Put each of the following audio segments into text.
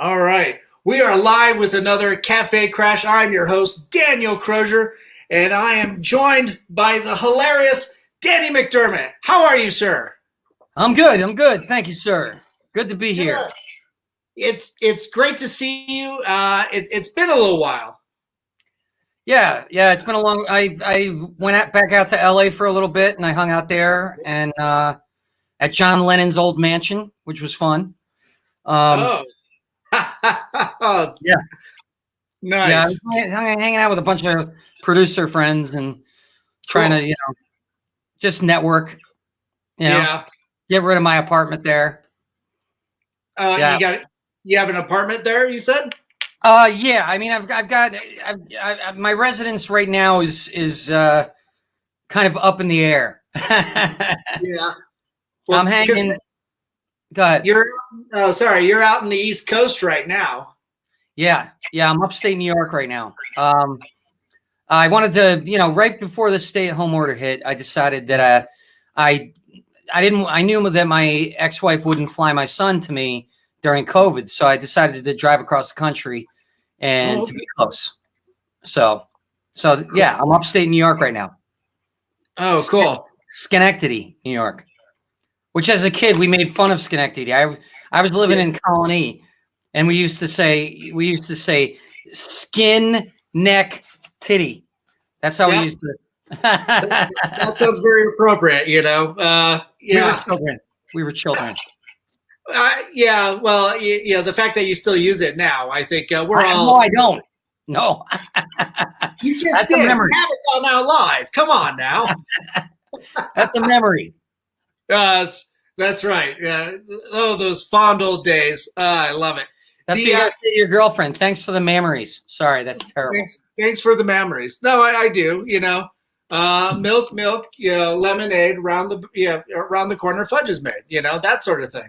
All right. We are live with another Cafe Crash. I'm your host, Daniel Crosier, and I am joined by the hilarious Danny McDermott. How are you, sir? I'm good. Thank you, sir. Good to be here. It's great to see you. It's been a little while. Yeah. It's been a long. I went back out to LA for a little bit, and I hung out there and at John Lennon's old mansion, which was fun. Oh, yeah, nice. Yeah. Hanging out with a bunch of producer friends and trying to, just network. Yeah. Get rid of my apartment there. You have an apartment there, you said? Yeah. I mean, I've got my residence right now is kind of up in the air. Yeah. Well, I'm hanging. Go ahead. You're out in the East Coast right now. Yeah. I'm upstate New York right now. I wanted to, right before the stay-at-home order hit, I decided that I knew that my ex-wife wouldn't fly my son to me during COVID, so I decided to drive across the country and to be close. So yeah, I'm upstate New York right now. Oh, cool. Schenectady, New York. Which, as a kid, we made fun of Schenectady. I was living in Colony, and we used to say skin, neck, titty. That's how we used to. That sounds very appropriate, Yeah. We were children. Yeah. Well, the fact that you still use it now, I think we're all. No, I don't. No. You just did. Have it on now live. Come on now. That's a memory. That's right. Yeah. Oh, those fond old days. I love it. That's what you got to say to your girlfriend. Thanks for the memories. Sorry, that's terrible. Thanks for the memories. No, I do. Milk, lemonade. Around the corner, fudge is made. That sort of thing.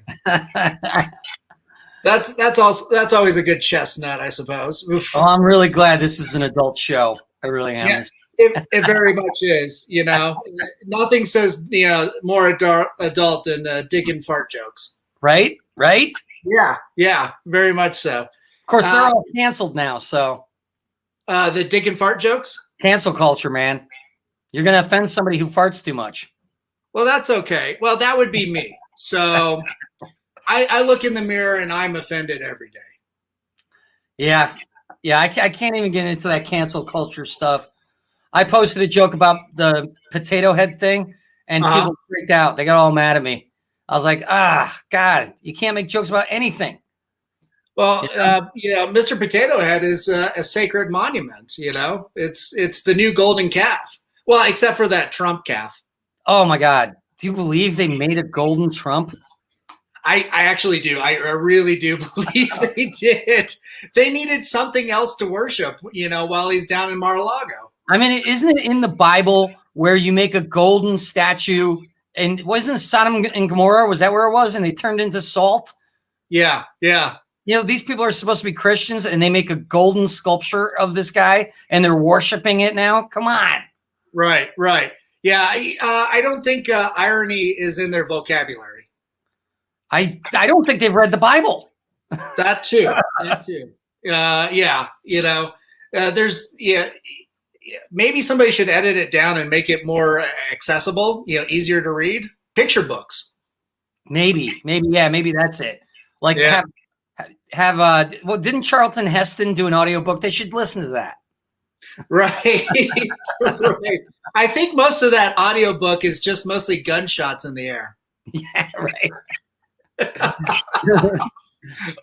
That's always a good chestnut, I suppose. Oof. Well, I'm really glad this is an adult show. I really am. Yeah. It very much is, Nothing says, more adult than dick and fart jokes. Right? Yeah, very much so. Of course, they're all canceled now, so. The dick and fart jokes? Cancel culture, man. You're going to offend somebody who farts too much. Well, that's okay. Well, that would be me. So I look in the mirror and I'm offended every day. Yeah, I can't even get into that cancel culture stuff. I posted a joke about the potato head thing, and people freaked out. They got all mad at me. I was like, God, you can't make jokes about anything. Well, Mr. Potato Head is a sacred monument. It's the new golden calf. Well, except for that Trump calf. Oh my God! Do you believe they made a golden Trump? I actually do. I really do believe they did. They needed something else to worship, while he's down in Mar-a-Lago. I mean, isn't it in the Bible where you make a golden statue? And wasn't Sodom and Gomorrah? Was that where it was? And they turned into salt? Yeah. These people are supposed to be Christians, and they make a golden sculpture of this guy, and they're worshiping it now? Come on. Right. Yeah, I don't think irony is in their vocabulary. I don't think they've read the Bible. That too. Maybe somebody should edit it down and make it more accessible, easier to read. Picture books. Maybe that's it. Like didn't Charlton Heston do an audiobook? They should listen to that. Right. Right. I think most of that audiobook is just mostly gunshots in the air. Yeah, right.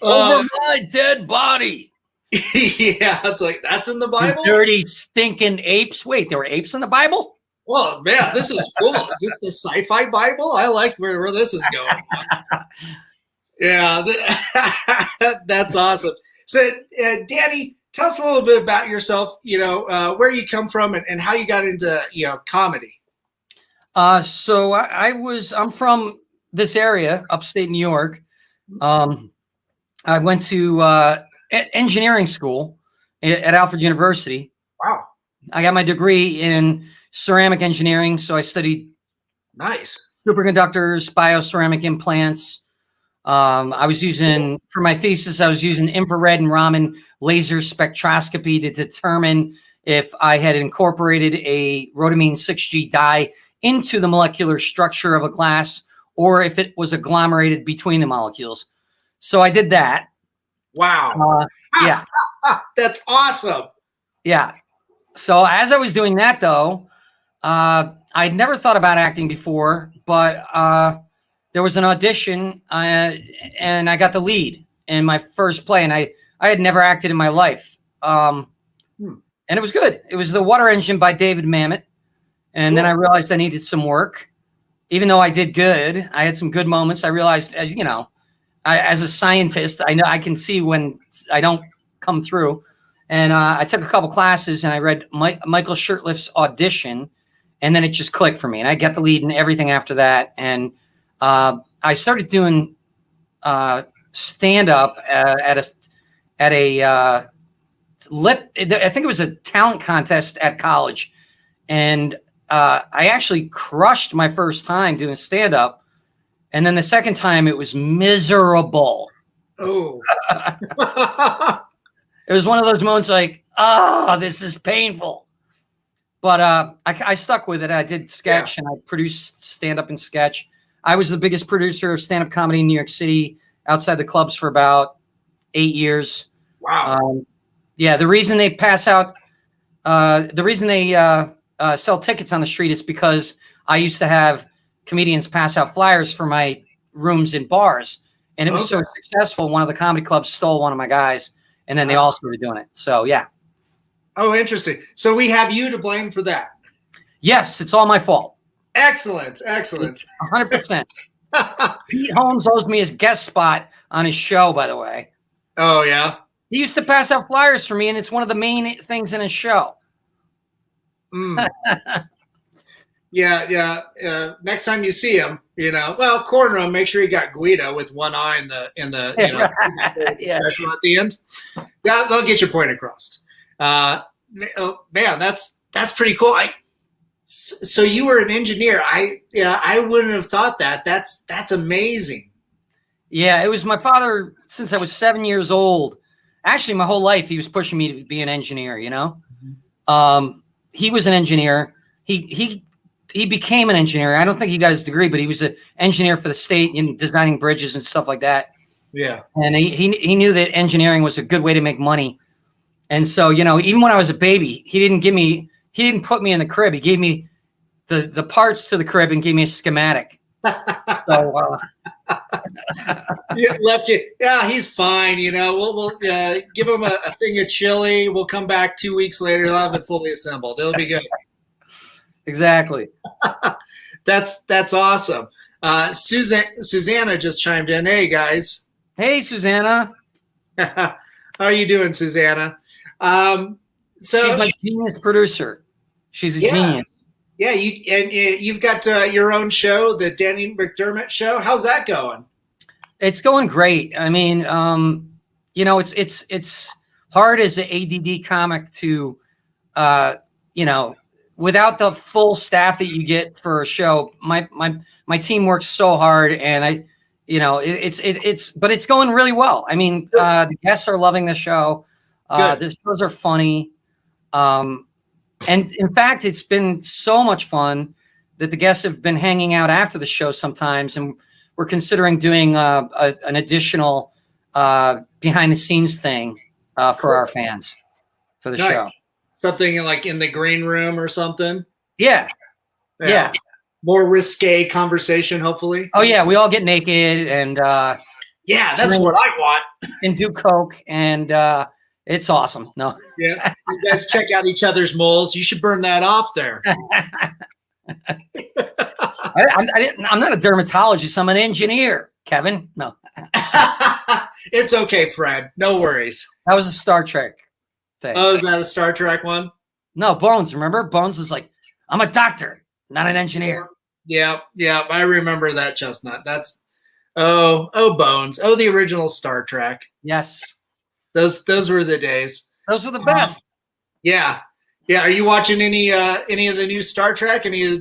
Over my dead body. Yeah, it's like, that's in the Bible? You dirty, stinking apes. Wait, there were apes in the Bible? Well, man, this is cool. Is this the sci-fi Bible? I like where this is going. Yeah, that's awesome. So, Danny, tell us a little bit about yourself, where you come from and how you got into, comedy. So I'm from this area, upstate New York. I went to engineering school at Alfred University. Wow. I got my degree in ceramic engineering, so I studied nice superconductors, bioceramic implants, I was using, for my thesis, I was using infrared and Raman laser spectroscopy to determine if I had incorporated a rhodamine 6G dye into the molecular structure of a glass or if it was agglomerated between the molecules. So I did that. Wow. Yeah. That's awesome. Yeah. So as I was doing that, though, I'd never thought about acting before, but there was an audition and I got the lead in my first play, and I had never acted in my life. And it was good. It was The Water Engine by David Mamet. And then I realized I needed some work. Even though I did good, I had some good moments. I realized, you know, as a scientist, I know I can see when I don't come through. And I took a couple classes and I read Michael Shurtleff's audition, and then it just clicked for me. And I got the lead and everything after that. And I started doing stand-up at a I think it was a talent contest at college. And I actually crushed my first time doing stand-up. And then the second time it was miserable. Oh. It was one of those moments like, oh, this is painful. But I stuck with it. I did sketch and I produced stand-up and sketch. I was the biggest producer of stand-up comedy in New York City outside the clubs for about 8 years. Wow. Yeah, the reason they pass out, the reason they sell tickets on the street is because I used to have comedians pass out flyers for my rooms in bars. And it was so successful, one of the comedy clubs stole one of my guys, and then they all started doing it. So, yeah. Oh, interesting. So we have you to blame for that. Yes, it's all my fault. Excellent. Excellent. 100%. Pete Holmes owes me his guest spot on his show, by the way. Oh, yeah? He used to pass out flyers for me, and it's one of the main things in his show. Yeah. Next time you see him, you know, well, corner him, make sure you got Guido with one eye in the you know, special at the end. Yeah, they'll get your point across. Man, that's pretty cool. So you were an engineer. I wouldn't have thought that. That's amazing. Yeah, it was my father since I was 7 years old. Actually, my whole life he was pushing me to be an engineer. You know, he was an engineer. He became an engineer. I don't think he got his degree, but he was an engineer for the state in designing bridges and stuff like that. Yeah, and he knew that engineering was a good way to make money. And so, you know, even when I was a baby, he didn't put me in the crib. He gave me the parts to the crib and gave me a schematic. So left you. Yeah, he's fine. You know, we'll give him a thing of chili. We'll come back 2 weeks later. He'll have it fully assembled. It'll be good. Exactly. That's awesome. Susanna just chimed in. Hey guys. Hey Susanna. How are you doing, Susanna? So she's my genius producer. She's a genius. Yeah, you've got your own show, the Danny McDermott show. How's that going? It's going great. I mean, you know, it's hard as an ADD comic to, you know, without the full staff that you get for a show. My team works so hard, and but it's going really well. I mean, the guests are loving the show. The shows are funny. And in fact, it's been so much fun that the guests have been hanging out after the show sometimes, and we're considering doing an additional behind the scenes thing for our fans for the show. Something like in the green room or something. Yeah. More risque conversation, hopefully. Oh yeah, we all get naked and yeah, that's what I want. And do coke, and it's awesome. No. Yeah. You guys check out each other's moles. You should burn that off there. I'm not a dermatologist. I'm an engineer, Kevin. No. It's okay, Fred. No worries. That was a Star Trek thing. Oh, is that a Star Trek one? No, Bones. Remember? Bones was like, I'm a doctor, not an engineer. Yeah. I remember that, Chestnut. That's Bones. Oh, the original Star Trek. Yes. Those were the days. Those were the best. Yeah. Are you watching any of the new Star Trek? Any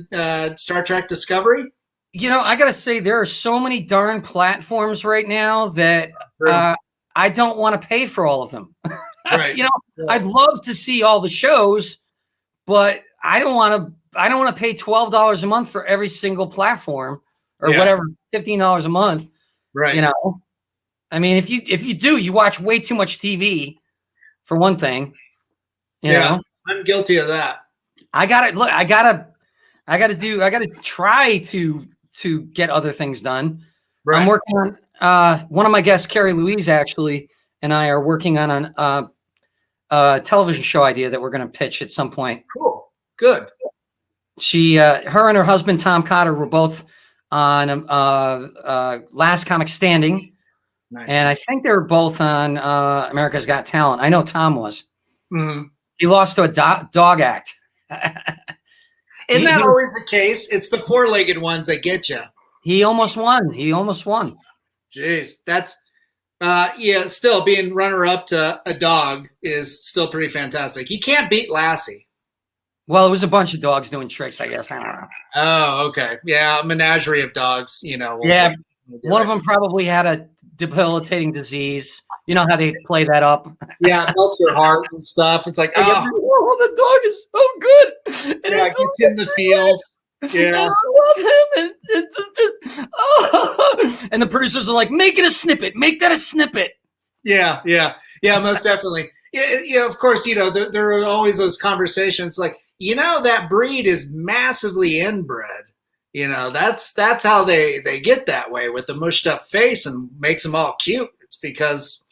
Star Trek Discovery? I gotta say there are so many darn platforms right now that I don't want to pay for all of them. Right. I'd love to see all the shows, but I don't want to pay $12 a month for every single platform or whatever, $15 a month. Right. I mean, if you do, you watch way too much TV for one thing. You know, I'm guilty of that. I gotta try to get other things done. Right. I'm working on one of my guests, Carrie Louise, actually, and I are working on a television show idea that we're going to pitch at some point. Cool. Good. Her and her husband, Tom Cotter, were both on Last Comic Standing. Nice. And I think they were both on America's Got Talent. I know Tom was. Mm-hmm. He lost to a dog act. Isn't that always the case? It's the four-legged ones that get you. He almost won. Jeez, that's still being runner-up to a dog is still pretty fantastic. He can't beat Lassie. Well, it was a bunch of dogs doing tricks, I guess. I don't know. Oh, okay. Yeah, a menagerie of dogs, Yeah, one of them probably had a debilitating disease. You know how they play that up? Yeah, it melts your heart and stuff. It's like, the dog is so good. And it gets in the field. Yeah, I love him. And the producers are like, make it a snippet. Make that a snippet. Yeah, most definitely. Yeah, of course, there are always those conversations like, that breed is massively inbred. That's how they get that way with the mushed up face and makes them all cute. It's because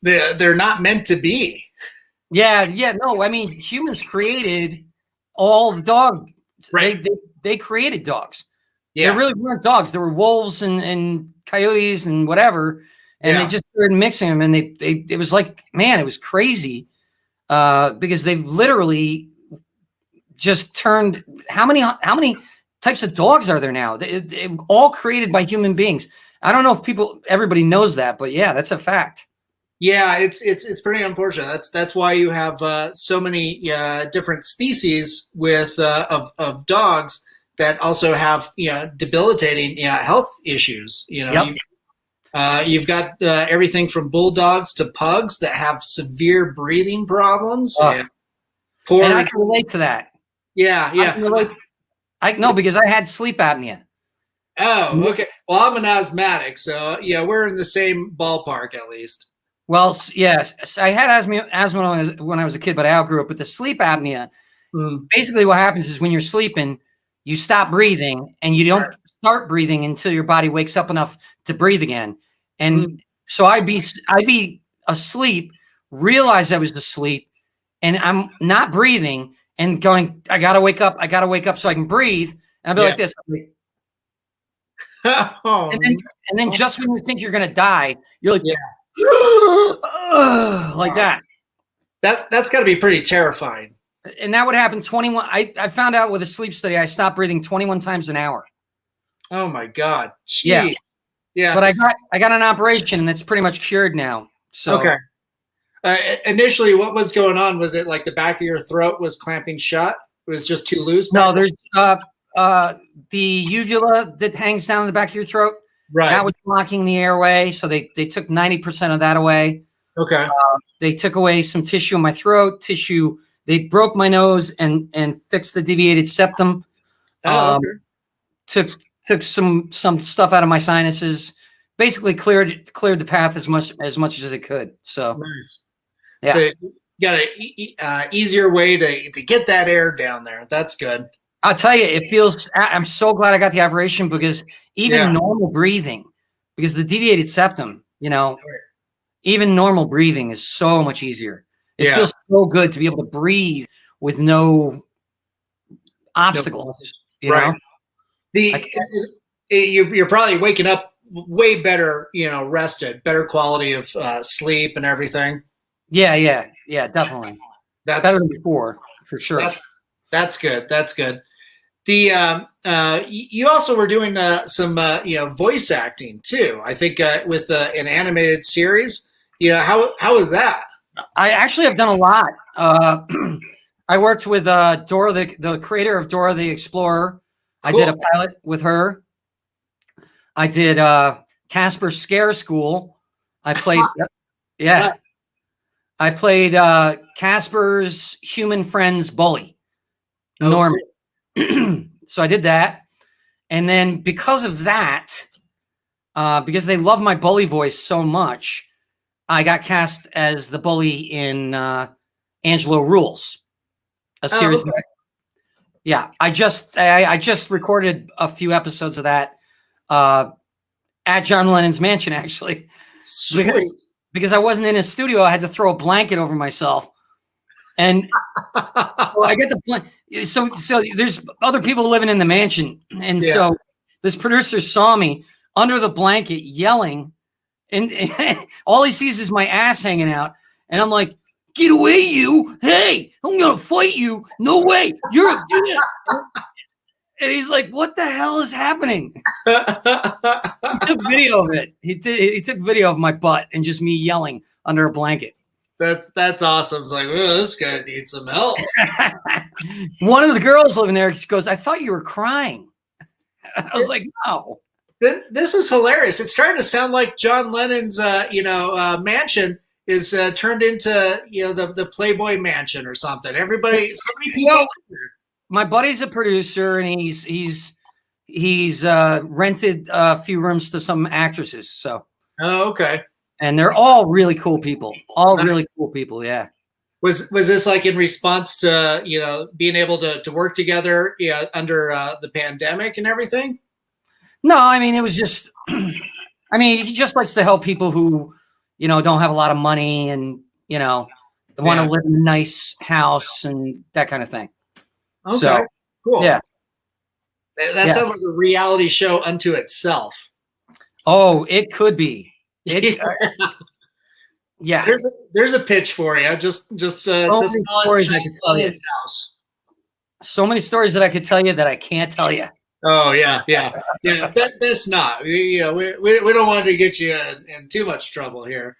they're not meant to be. Yeah. No, I mean, humans created all the dogs. Right. They created dogs. Yeah. They really weren't dogs. There were wolves and coyotes and whatever. And they just started mixing them. And it was like, man, it was crazy. Because they've literally just turned how many types of dogs are there now? They all created by human beings. I don't know if everybody knows that, but yeah, that's a fact. Yeah, it's pretty unfortunate. That's why you have so many different species of dogs that also have debilitating health issues. You've got everything from bulldogs to pugs that have severe breathing problems. And I can relate to that. Yeah. I know because I had sleep apnea. Oh, okay. Well, I'm an asthmatic, so we're in the same ballpark at least. Well, yes, I had asthma when I was a kid, but I outgrew it. But the sleep apnea, basically what happens is when you're sleeping, you stop breathing and you don't start breathing until your body wakes up enough to breathe again. And so I'd be asleep, realize I was asleep, and I'm not breathing and going, I gotta wake up so I can breathe. And I'll be like this. And then just when you think you're gonna die, you're like, like that. That's got to be pretty terrifying. And that would happen 21. I found out with a sleep study, I stopped breathing 21 times an hour. Oh my God. Jeez. Yeah. But I got an operation and it's pretty much cured now. So okay. Initially, what was going on? Was it like the back of your throat was clamping shut? It was just too loose? No, there's the uvula that hangs down the back of your throat. Right. That was blocking the airway. So they took 90% of that away. Okay. They took away some tissue in my throat, They broke my nose and fixed the deviated septum. Took some stuff out of my sinuses. Basically cleared the path as much as it could. So nice. Yeah. So you got an easier way to get that air down there. That's good. I'll tell you, it feels. I'm so glad I got the operation because even normal breathing, because the deviated septum, even normal breathing is so much easier. It feels so good to be able to breathe with no obstacles. You know, you're probably waking up way better, rested, better quality of sleep and everything. Yeah, definitely. That's better than before, for sure. That's good. The you also were doing some voice acting too. I think with an animated series. How was that? I actually have done a lot. I worked with Dora, the creator of Dora the Explorer. Cool. I did a pilot with her. I did Casper Scare School. I played, yeah. I played Casper's human friend's bully, Norman. So I did that. And then because of that, because they love my bully voice so much, I got cast as the bully in Angelo Rules, a series. Okay. Yeah, I just recorded a few episodes of that at John Lennon's mansion, actually. Sweet. Because I wasn't in a studio, I had to throw a blanket over myself, and so I get the blanket. So there's other people living in the mansion, and so this producer saw me under the blanket yelling, and all he sees is my ass hanging out, and I'm like, "Get away, you! Hey, I'm gonna fight you! No way! You're a dick!" And he's like, "What the hell is happening?" He took video of it. He took video of my butt and just me yelling under a blanket. That's awesome. It's like, oh, this guy needs some help. One of the girls living there, she goes, "I thought you were crying." I was like, "No." This is hilarious. It's starting to sound like John Lennon's, mansion is turned into, the Playboy Mansion or something. Everybody, so many people. My buddy's a producer, and he's rented a few rooms to some actresses. So. Oh, okay. And they're all really cool people. Really cool people. Yeah. Was this like in response to being able to work together under the pandemic and everything? No, I mean it was just. I mean, he just likes to help people who don't have a lot of money and want to live in a nice house and that kind of thing. Okay, so, cool. Yeah, that sounds like a reality show unto itself. Oh, it could be. Yeah. There's a pitch for you. Just so many stories I could tell you. So many stories that I could tell you that I can't tell you. Oh yeah. That's not. We don't want to get you in too much trouble here.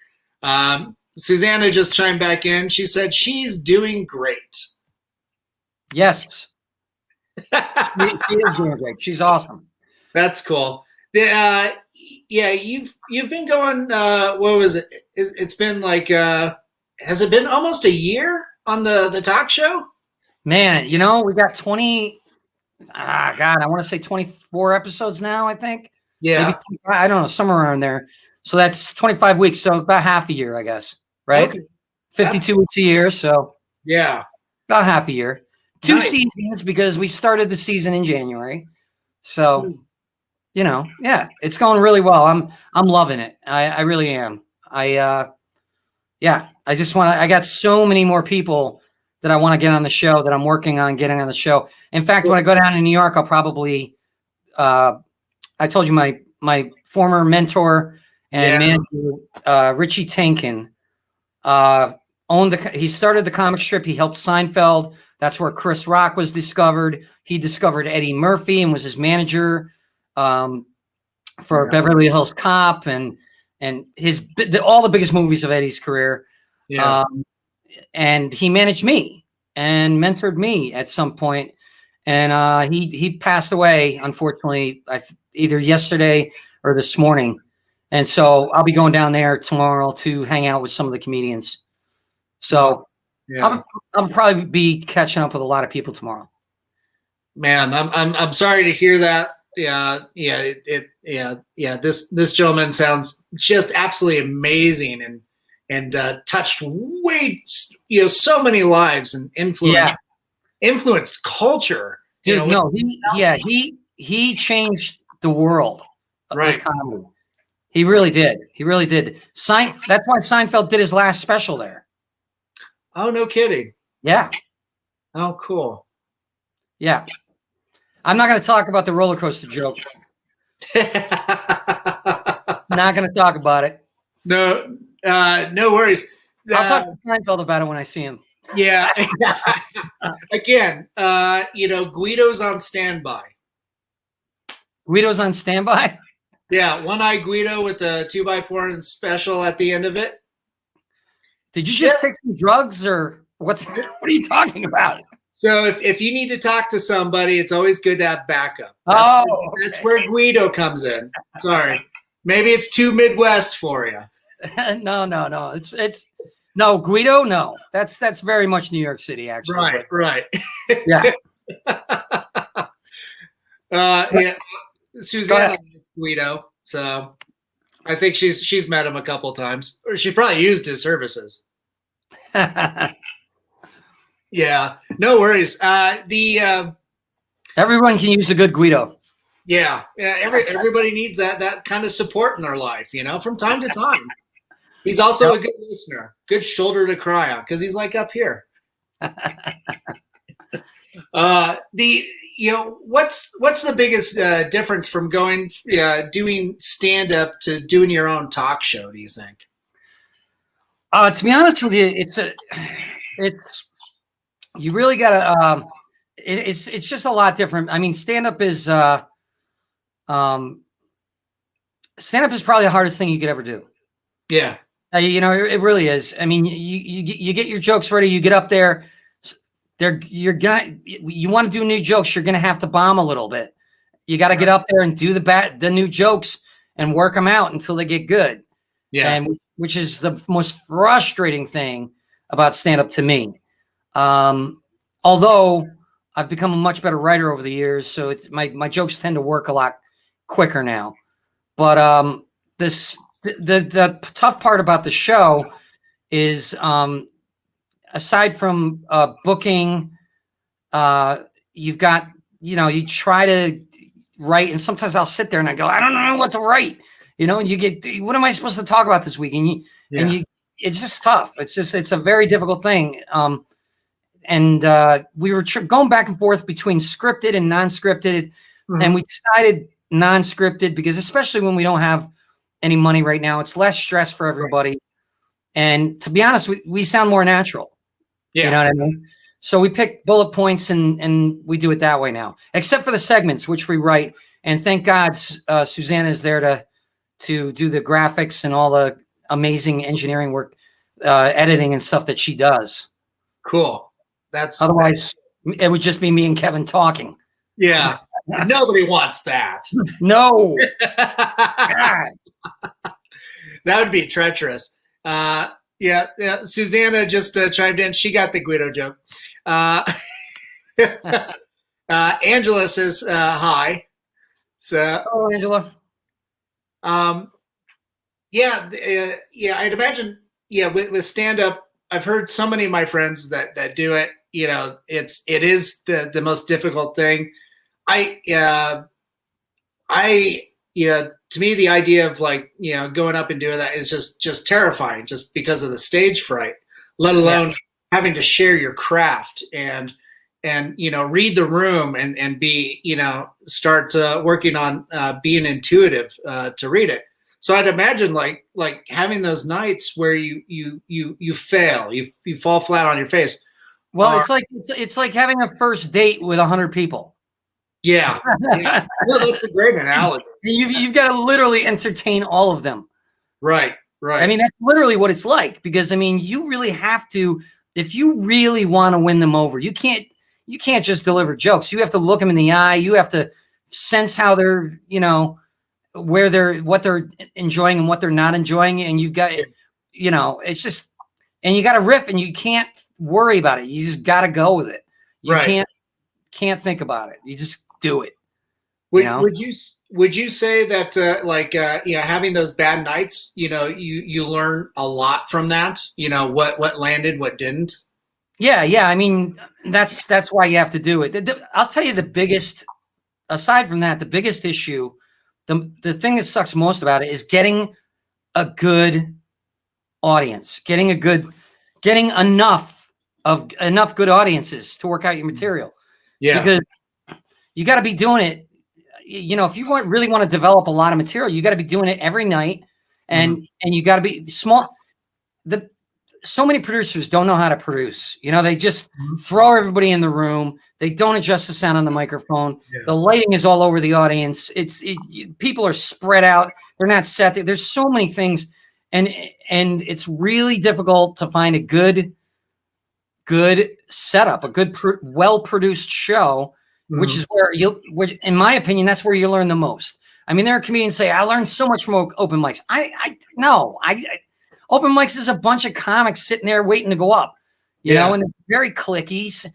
Susanna just chimed back in. She said she's doing great. Yes, she is doing great. She's awesome. That's cool. You've been going. What was it? It's been like. Has it been almost a year on the talk show? Man, we got 20. God, I want to say 24 episodes now. I think. Yeah. Maybe, I don't know, somewhere around there. So that's 25 weeks. So about half a year, I guess. Right. Okay. 52 weeks a year. So yeah, about half a year. 2 seasons because we started the season in January. So. It's going really well. I'm loving it. I really am. I got so many more people that I want to get on the show that I'm working on getting on the show. In fact, when I go down to New York, I'll probably, I told you my former mentor and manager, Richie Tankin, he started the comic strip. He helped Seinfeld. That's where Chris Rock was discovered. He discovered Eddie Murphy and was his manager. For Beverly Hills Cop and all the biggest movies of Eddie's career. Yeah. And he managed me and mentored me at some point. And he passed away, unfortunately, either yesterday or this morning. And so I'll be going down there tomorrow to hang out with some of the comedians. So I'll probably be catching up with a lot of people tomorrow. Man, I'm sorry to hear that. This gentleman sounds just absolutely amazing and touched so many lives and influenced culture. Dude, he changed the world with comedy. He really did. That's why Seinfeld did his last special there. Oh, no kidding. Yeah. Oh, cool. Yeah. I'm not going to talk about the roller coaster joke. Not going to talk about it. No worries. I'll talk to Seinfeld about it when I see him. Yeah. Again, Guido's on standby. Guido's on standby? Yeah, one-eye Guido with the 2x4 and special at the end of it. Did you just take some drugs or what are you talking about? So if you need to talk to somebody, it's always good to have backup. That's where Guido comes in. Sorry. Maybe it's too Midwest for you. No. It's no Guido. No, that's very much New York City, actually. Right. Yeah. Yeah. Susanna likes Guido, so I think she's met him a couple times, or she probably used his services. Yeah, no worries. Everyone can use a good Guido. Yeah. Everybody needs that kind of support in their life, from time to time. He's also a good listener, good shoulder to cry on, because he's like up here. What's the biggest difference from doing stand up to doing your own talk show, do you think? To be honest with you, you really gotta it's just a lot different. I mean, stand up is probably the hardest thing you could ever do. Yeah. It really is. I mean, you get your jokes ready, you get up there. You want to do new jokes, you're gonna have to bomb a little bit. You got to get up there and do the new jokes and work them out until they get good. Yeah, and which is the most frustrating thing about stand up to me. Although I've become a much better writer over the years, so it's my jokes tend to work a lot quicker now. But the tough part about the show is aside from booking, you've got, you try to write, and sometimes I'll sit there and I go, I don't know what to write, and you get, what am I supposed to talk about this week? And it's just tough. It's a very difficult thing. And we were going back and forth between scripted and non-scripted, and we decided non-scripted because, especially when we don't have any money right now, it's less stress for everybody. Right. And to be honest, we sound more natural. Yeah. You know what I mean? So we pick bullet points and we do it that way now, except for the segments, which we write. And thank God Susanna is there to do the graphics and all the amazing engineering work, editing and stuff that she does. Cool. Otherwise it would just be me and Kevin talking. Yeah. Nobody wants that. No. That would be treacherous. Yeah. Susanna just chimed in. She got the Guido joke. Angela says hi. So, hello, Angela. I'd imagine. Yeah, with stand up, I've heard so many of my friends that do it. It is the most difficult thing. To me, the idea of going up and doing that is just terrifying, just because of the stage fright, let alone having to share your craft and read the room and be, start working on being intuitive to read it. So I'd imagine like having those nights where you fail, you fall flat on your face. Well, it's like having a first date with 100 people. Yeah. No, that's a great analogy. You've got to literally entertain all of them. Right. I mean, that's literally what it's like, because I mean, you really have to, if you really want to win them over, you can't just deliver jokes. You have to look them in the eye. You have to sense how they're, what they're enjoying and what they're not enjoying. And you've got, it's just, and you got to riff, and you can't worry about it. You just got to go with it. You can't think about it. You just do it. Would you say that having those bad nights, you learn a lot from that, what landed, what didn't? Yeah. I mean, that's why you have to do it. I'll tell you aside from that, the biggest issue, the thing that sucks most about it is getting a good audience, getting enough good audiences to work out your material. Yeah. Because you got to be doing it. If you really want to develop a lot of material, you got to be doing it every night, and you got to be small. So many producers don't know how to produce. They just throw everybody in the room. They don't adjust the sound on the microphone. Yeah. The lighting is all over the audience. People are spread out. They're not set. There's so many things, and it's really difficult to find a good good setup, a good, well-produced show, which is where which, in my opinion, that's where you learn the most. I mean, there are comedians say, I learned so much from open mics. No, open mics is a bunch of comics sitting there waiting to go up, you know, and they're very cliquey.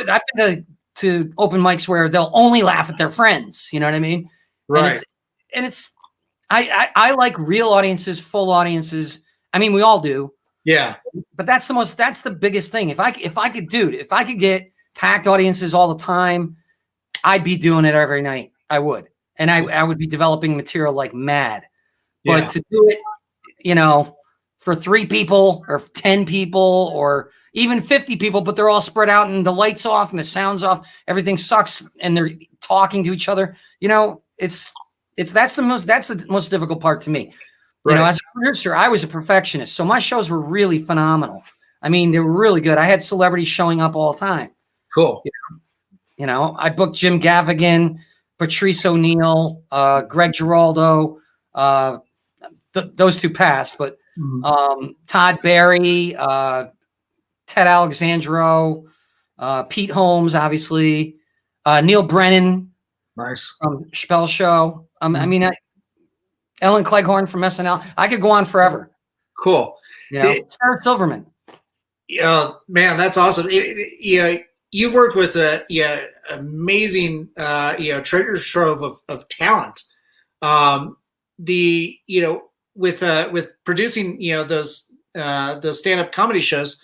I've been to open mics where they'll only laugh at their friends. You know what I mean? Right. I like real audiences, full audiences. I mean, we all do. Yeah. But that's the biggest thing. If I could get packed audiences all the time, I'd be doing it every night. I would. And I would be developing material like mad. But to do it, you know, for 3 people or 10 people or even 50 people, but they're all spread out and the lights off and the sound's off, everything sucks and they're talking to each other. You know, that's the most difficult part to me. You know, as a producer, I was a perfectionist. So my shows were really phenomenal. I mean, they were really good. I had celebrities showing up all the time. Cool. You know, I booked Jim Gaffigan, Patrice O'Neill, Greg Giraldo, those 2 passed, but Todd Barry, Ted Alexandro, Pete Holmes, obviously, Neil Brennan, nice, from Chappelle Show. I mean, Ellen Cleghorn from SNL. I could go on forever. Cool. You know, Sarah Silverman. Yeah, man, that's awesome. You worked with a amazing treasure trove of talent. With producing those stand-up comedy shows,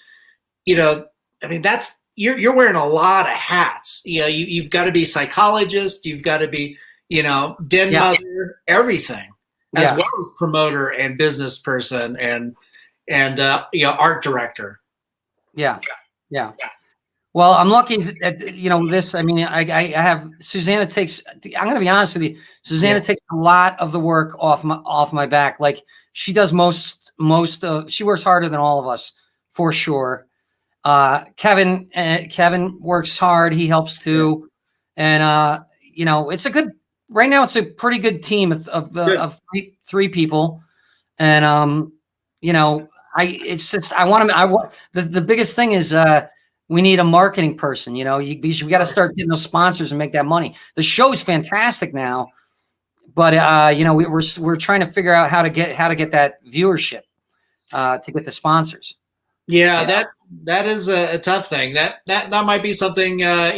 I mean, that's you're wearing a lot of hats. You've got to be psychologist, you've got to be den mother, everything, as well as promoter and business person and art director. Yeah. Well, I'm lucky that this. I mean, I have Susanna takes. I'm going to be honest with you. Susanna takes a lot of the work off my back. Like she does most. She works harder than all of us for sure. Kevin works hard. He helps too, and it's a good. Right now, it's a pretty good team of three people, and it's just the biggest thing is we need a marketing person. We got to start getting those sponsors and make that money. The show's fantastic now, but we're trying to figure out how to get that viewership to get the sponsors. Yeah, that is a tough thing. That might be something for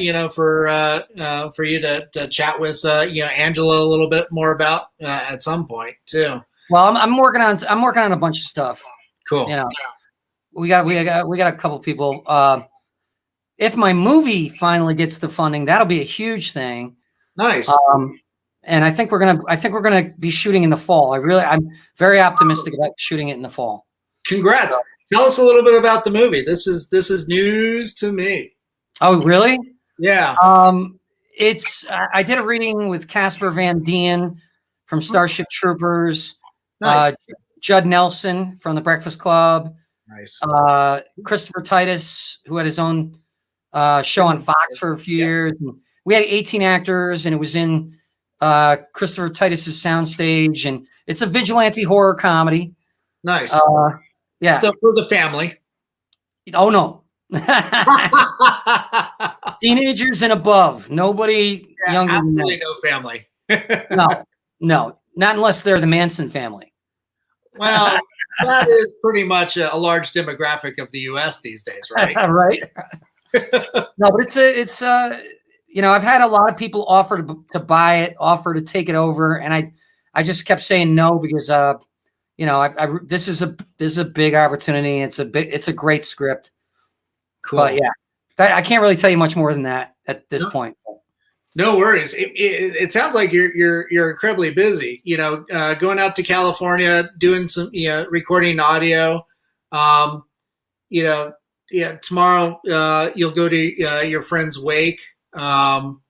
you to chat with Angela a little bit more about at some point too. Well, I'm working on a bunch of stuff. Cool. We got a couple people. If my movie finally gets the funding, that'll be a huge thing. Nice. And I think we're gonna be shooting in the fall. I'm very optimistic about shooting it in the fall. Congrats. Tell us a little bit about the movie. This is news to me. Oh, really? Yeah. I did a reading with Casper Van Dien from Starship Troopers. Nice. Judd Nelson from The Breakfast Club. Nice. Christopher Titus, who had his own show on Fox for a few years. And we had 18 actors, and it was in Christopher Titus's soundstage, and it's a vigilante horror comedy. Nice. Yeah. So for the family. Oh no. Teenagers and above. Nobody younger than that. Absolutely no family. No, not unless they're the Manson family. Well, that is pretty much a large demographic of the U.S. these days, right? Right. No, but it's I've had a lot of people offer to buy it, offer to take it over, and I just kept saying no because this is a big opportunity. It's a great script. Cool. But yeah, I can't really tell you much more than that at this point. No worries. It sounds like you're incredibly busy. Going out to California, doing some recording audio. Tomorrow you'll go to your friend's wake. Well,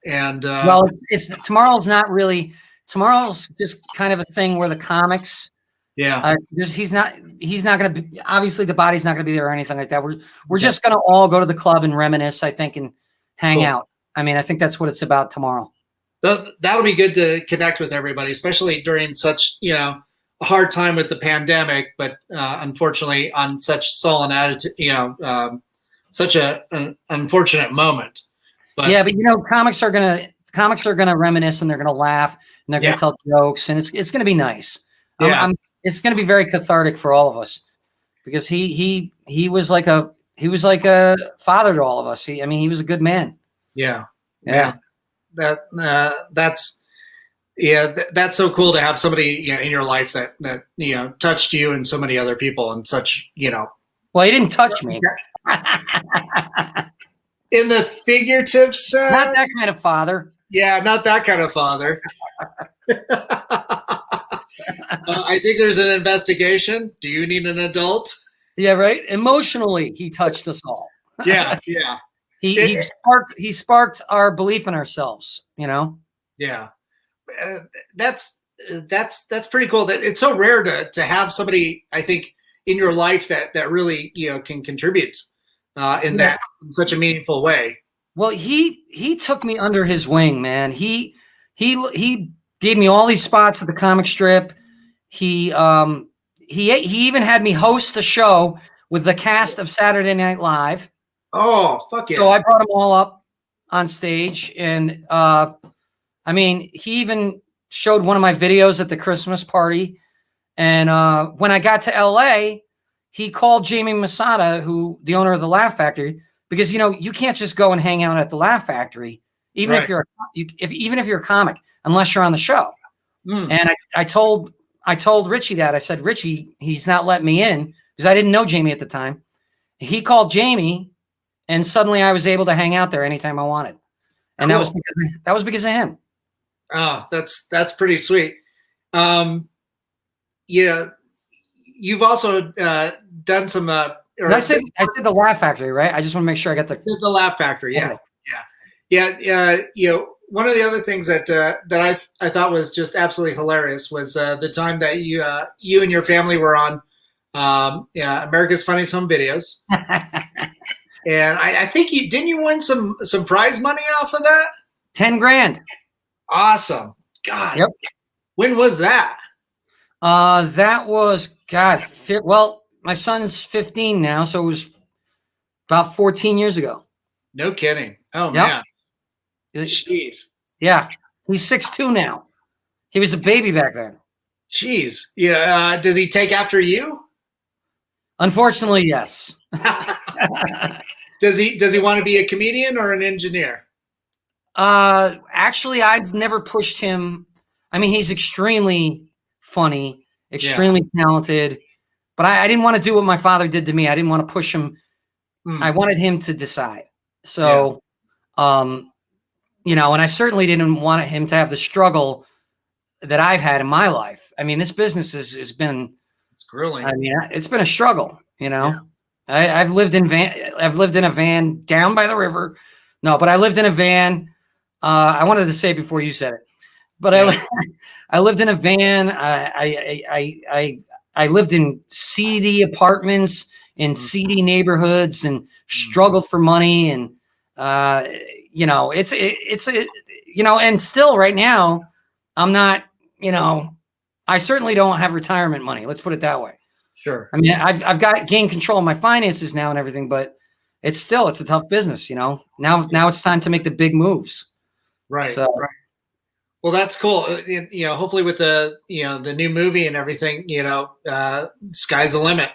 tomorrow's not really. Tomorrow's just kind of a thing where the comics. Yeah. He's not going to be, obviously the body's not going to be there or anything like that. We're just going to all go to the club and reminisce, I think, and hang out. I mean, I think that's what it's about tomorrow. That'll be good to connect with everybody, especially during such, a hard time with the pandemic, but unfortunately on such sullen attitude, such an unfortunate moment. But yeah, but comics are gonna reminisce, and they're gonna laugh, and they're gonna tell jokes, and it's gonna be nice. Yeah. It's gonna be very cathartic for all of us, because he was like a father to all of us. He was a good man. Yeah. Yeah. That's so cool to have somebody in your life that touched you and so many other people and such. Well, he didn't touch me. In the figurative sense, not that kind of father. Yeah, not that kind of father. I think there's an investigation. Do you need an adult? Yeah, right. Emotionally, he touched us all. Yeah. He sparked our belief in ourselves. Yeah, that's pretty cool. That it's so rare to have somebody, I think, in your life that really can contribute in such a meaningful way. Well, he took me under his wing, man. He gave me all these spots at the comic strip. He even had me host a show with the cast of Saturday Night Live. Oh, fuck yeah. So I brought them all up on stage, and he even showed one of my videos at the Christmas party. And when I got to LA, he called Jamie Masada, the owner of the Laugh Factory, because you can't just go and hang out at the Laugh Factory, even if you're a comic, unless you're on the show. And I told Richie that. I said, Richie, he's not letting me in, because I didn't know Jamie at the time. He called Jamie, and suddenly I was able to hang out there anytime I wanted. And cool. that was because of him. Oh, that's pretty sweet. You've also done some. I said the Laugh Factory, right? I just want to make sure I got the Laugh Factory. Yeah. One of the other things that I thought was just absolutely hilarious was the time that you and your family were on America's Funniest Home Videos, and I think you win some prize money off of that. 10 grand. Awesome. God. Yep. When was that? That was well, my son's 15 now, so it was about 14 years ago. No kidding. Oh, yep. Man. Jeez. Yeah. He's 6'2" now. He was a baby back then. Jeez. Yeah. Does he take after you? Unfortunately, yes. Does he want to be a comedian or an engineer? Actually, I've never pushed him. He's extremely funny, extremely talented, but I didn't want to do what my father did to me. I didn't want to push him. I wanted him to decide. So, and I certainly didn't want him to have the struggle that I've had in my life. This business has been, it's grueling. It's been a struggle, Yeah. I've lived in a van down by the river. No, but I lived in a van. I wanted to say it before you said it, but I lived in a van. I lived in seedy apartments in seedy neighborhoods and struggled for money. And, and still right now, I'm not, I certainly don't have retirement money. Let's put it that way. Sure. I've gained control of my finances now and everything, but it's a tough business, Now it's time to make the big moves. Right. So, right. Well, that's cool. Hopefully with the new movie and everything, sky's the limit.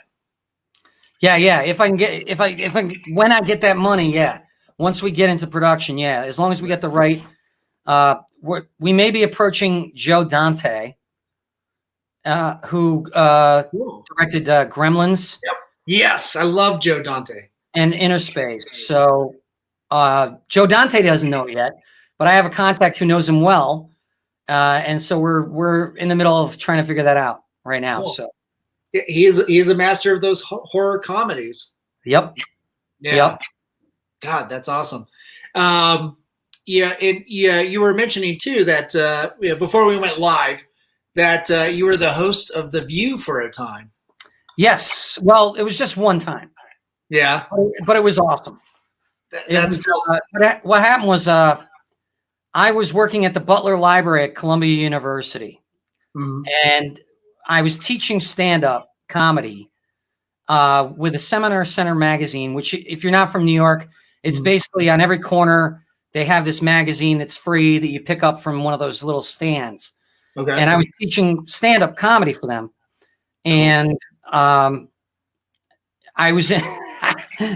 Yeah. When I get that money, yeah. Once we get into production, yeah. As long as we get the right, we may be approaching Joe Dante, who directed Gremlins. Yep. Yes, I love Joe Dante. And Inner Space. So Joe Dante doesn't know it yet, but I have a contact who knows him well. And so we're in the middle of trying to figure that out right now. Cool. So he's a master of those horror comedies. Yep. Yeah. Yep. God, that's awesome. You were mentioning too that before we went live, that you were the host of The View for a time. Yes. Well, it was just one time. Yeah. But it was awesome. What happened was I was working at the Butler Library at Columbia University, and I was teaching stand-up comedy with a Seminar Center magazine, which if you're not from New York, it's basically on every corner. They have this magazine that's free that you pick up from one of those little stands. Okay. And I was teaching stand-up comedy for them. And I was in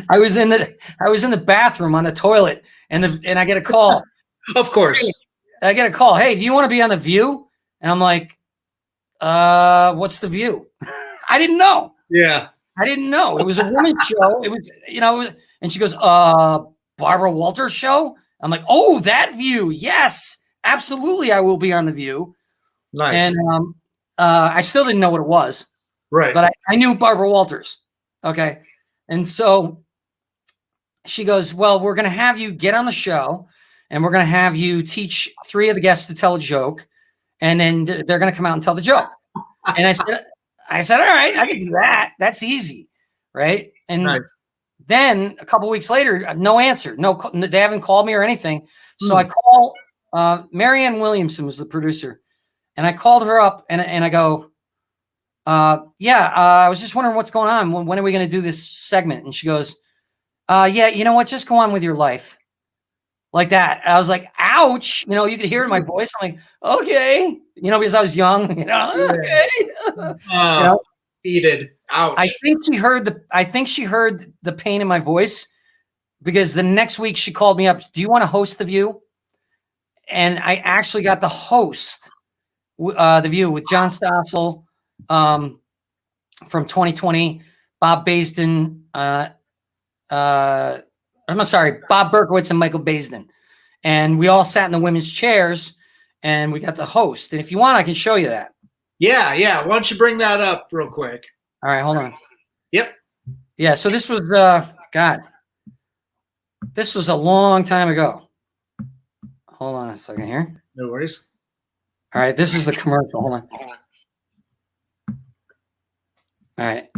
I was in the bathroom on the toilet, and I get a call. Of course. I get a call. Hey, do you want to be on The View? And I'm like, what's The View? I didn't know. Yeah. I didn't know. It was a woman's show. It was, and she goes, Barbara Walters show? I'm like, oh, that View. Yes, absolutely. I will be on The View. Nice. And I still didn't know what it was. Right. But I knew Barbara Walters. Okay. And so she goes, well, we're going to have you get on the show, and we're going to have you teach 3 of the guests to tell a joke. And then they're going to come out and tell the joke. And I said, all right, I can do that. That's easy. Right. And nice. Then a couple weeks later, no answer. No, they haven't called me or anything. So I call Marianne Williamson was the producer. And I called her up and I go, I was just wondering what's going on. When are we going to do this segment? And she goes, yeah, you know what? Just go on with your life. Like that. I was like, ouch. You could hear it in my voice. I'm like, okay. Because I was young, okay. Heated. Ouch. I think she heard the pain in my voice, because the next week she called me up. Do you want to host The View? And I actually got to host The View with John Stossel from 2020, Bob Baisden, Bob Berkowitz and Michael Baisden. And we all sat in the women's chairs and we got to host. And if you want, I can show you that. Yeah. Why don't you bring that up real quick? All right, hold on. Yep. Yeah, so this was, this was a long time ago. Hold on a second here. No worries. All right, this is the commercial. Hold on. All right.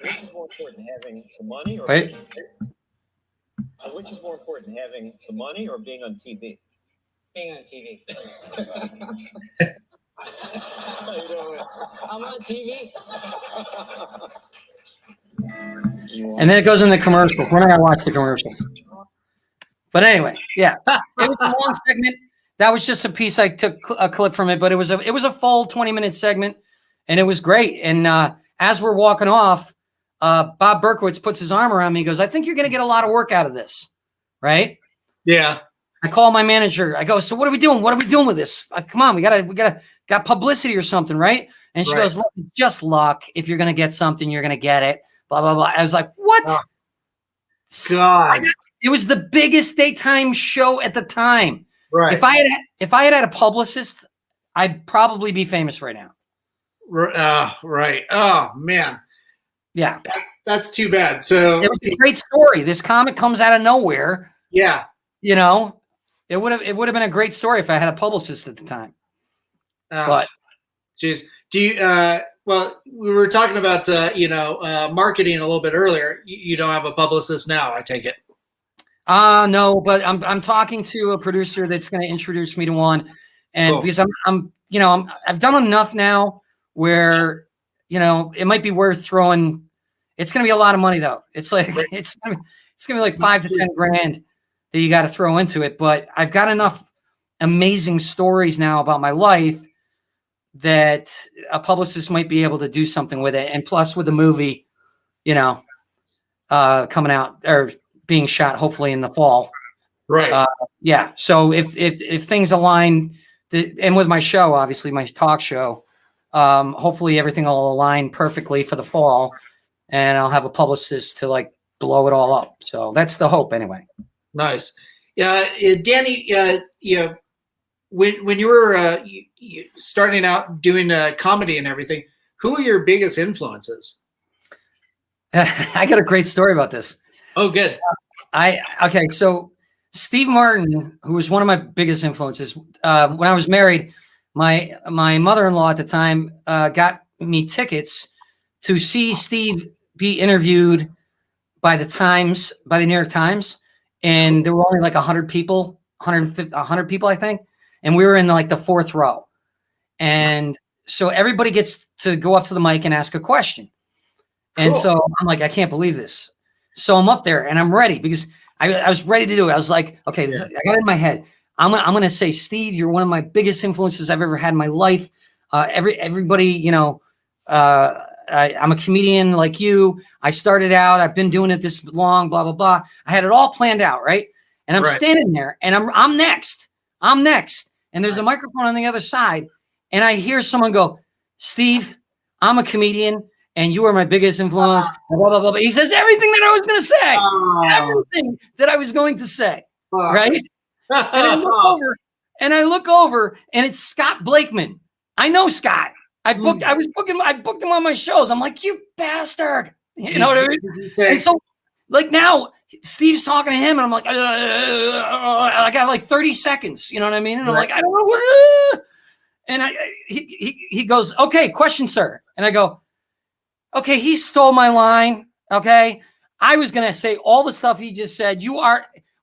Which is more important, having the money or Wait. Which is more important, having the money or being on TV? Being on TV. I'm on TV. And then it goes in the commercial. We're not gonna watch the commercial. But anyway, yeah, it was a long segment. That was just a piece. I took a clip from it, but it was a full 20-minute segment, and it was great. And as we're walking off, Bob Berkowitz puts his arm around me. He goes, "I think you're gonna get a lot of work out of this, right?" Yeah. I call my manager. I go, "So what are we doing? What are we doing with this? Come on, we got publicity or something, right?" And she goes, "Look, it's just luck. If you're gonna get something, you're gonna get it." Blah blah blah. I was like, "What?" Oh, God. It was the biggest daytime show at the time. Right. If I had a publicist, I'd probably be famous right now. Right. Oh man. Yeah. That's too bad. So it was a great story. This comic comes out of nowhere. Yeah. It would have been a great story if I had a publicist at the time. But geez. Do you well, we were talking about marketing a little bit earlier. You don't have a publicist now, I take it. No, but I'm talking to a producer that's going to introduce me to one, and Cool. because I've done enough now where it might be worth throwing. It's going to be a lot of money though. It's like it's going to be like $5 to $10 grand that you got to throw into it. But I've got enough amazing stories now about my life that a publicist might be able to do something with it. And plus with the movie, coming out or being shot hopefully in the fall. Right. Yeah. So if things align and with my show, obviously my talk show, hopefully everything will align perfectly for the fall and I'll have a publicist to like blow it all up. So that's the hope anyway. Nice. Yeah. Danny, when you were starting out doing comedy and everything, who are your biggest influences? I got a great story about this. Oh, good. Okay. So Steve Martin, who was one of my biggest influences, when I was married, my mother-in-law at the time got me tickets to see Steve be interviewed by the New York Times. And there were only like 100 people, 100 people, I think. And we were in like the 4th row. And so everybody gets to go up to the mic and ask a question. And Cool. so I'm like, I can't believe this. So I'm up there and I'm ready because I was ready to do it. I was like, okay, I got it in my head. I'm going to say, Steve, you're one of my biggest influences I've ever had in my life. Everybody, you know, I'm a comedian like you. I started out, I've been doing it this long, blah, blah, blah. I had it all planned out. Right. And I'm standing there and I'm next. I'm next. And there's a microphone on the other side. And I hear someone go, Steve, I'm a comedian and you are my biggest influence. Blah, blah, blah, blah. He says everything that I was going to say. Everything that I was going to say. Right. And I look over and it's Scott Blakeman. I know Scott. I booked him on my shows. I'm like, you bastard. You know what I mean? And so like now Steve's talking to him and I'm like, I got like 30 seconds. You know what I mean? And I'm like, I don't know what. And he goes, okay, question, sir. And I go, okay, he stole my line. Okay. I was going to say all the stuff he just said.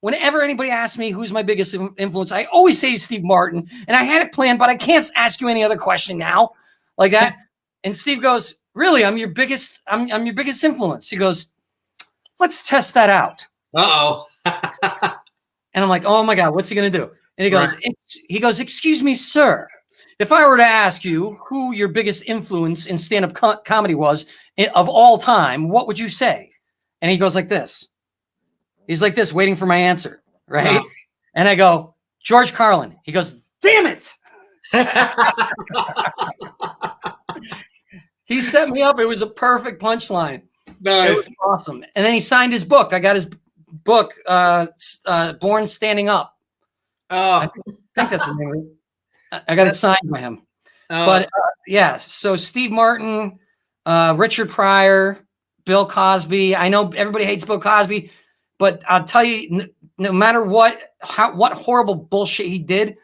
Whenever anybody asks me who's my biggest influence, I always say Steve Martin. And I had it planned, but I can't ask you any other question now like that. And Steve goes, really? I'm your biggest influence. He goes, let's test that out. Uh-oh. And I'm like, oh my God, what's he going to do? And he goes, excuse me, sir. If I were to ask you who your biggest influence in stand-up comedy was of all time, what would you say? And he goes like this. He's like this, waiting for my answer, right? Wow. And I go, George Carlin. He goes, damn it. He set me up. It was a perfect punchline. Nice. It was awesome. And then he signed his book. I got his book, Born Standing Up. Oh. I think that's the name. I got it signed by him. But yeah, so Steve Martin, Richard Pryor, Bill Cosby. I know everybody hates Bill Cosby, but I'll tell you, no matter what horrible bullshit he did,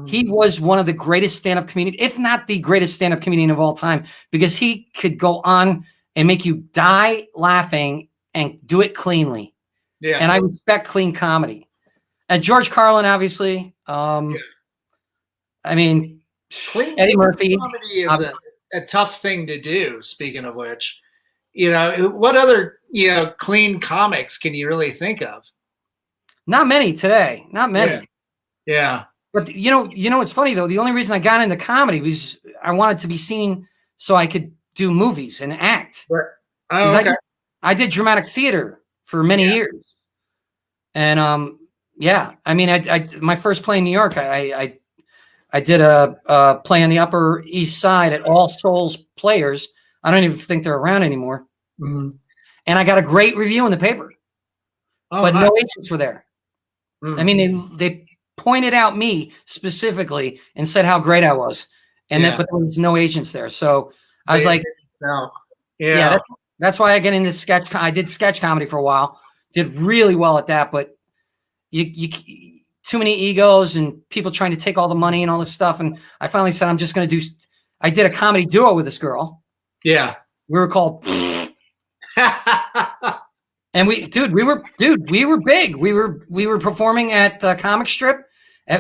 he was one of the greatest stand-up comedians, if not the greatest stand-up comedian of all time, because he could go on and make you die laughing and do it cleanly. Yeah. And I respect clean comedy. And George Carlin, obviously. I mean, Eddie Murphy. Comedy is a tough thing to do, speaking of which. You know, what other, clean comics can you really think of? Not many today. Not many. Yeah. But, you know, it's funny, though. The only reason I got into comedy was I wanted to be seen so I could do movies and act. Right. Oh, okay. I did dramatic theater for many years. And, I mean, I my first play in New York, I did a play on the Upper East Side at All Souls Players. I don't even think they're around anymore. Mm-hmm. And I got a great review in the paper. But no agents were there. Mm-hmm. I mean, they pointed out me specifically and said how great I was. And but there was no agents there. So I was like, that's why I get into sketch. I did sketch comedy for a while, did really well at that. But you too many egos and people trying to take all the money and all this stuff. And I finally said, I'm just going to I did a comedy duo with this girl. Yeah. We were called. And we were big. We were performing at Comic Strip.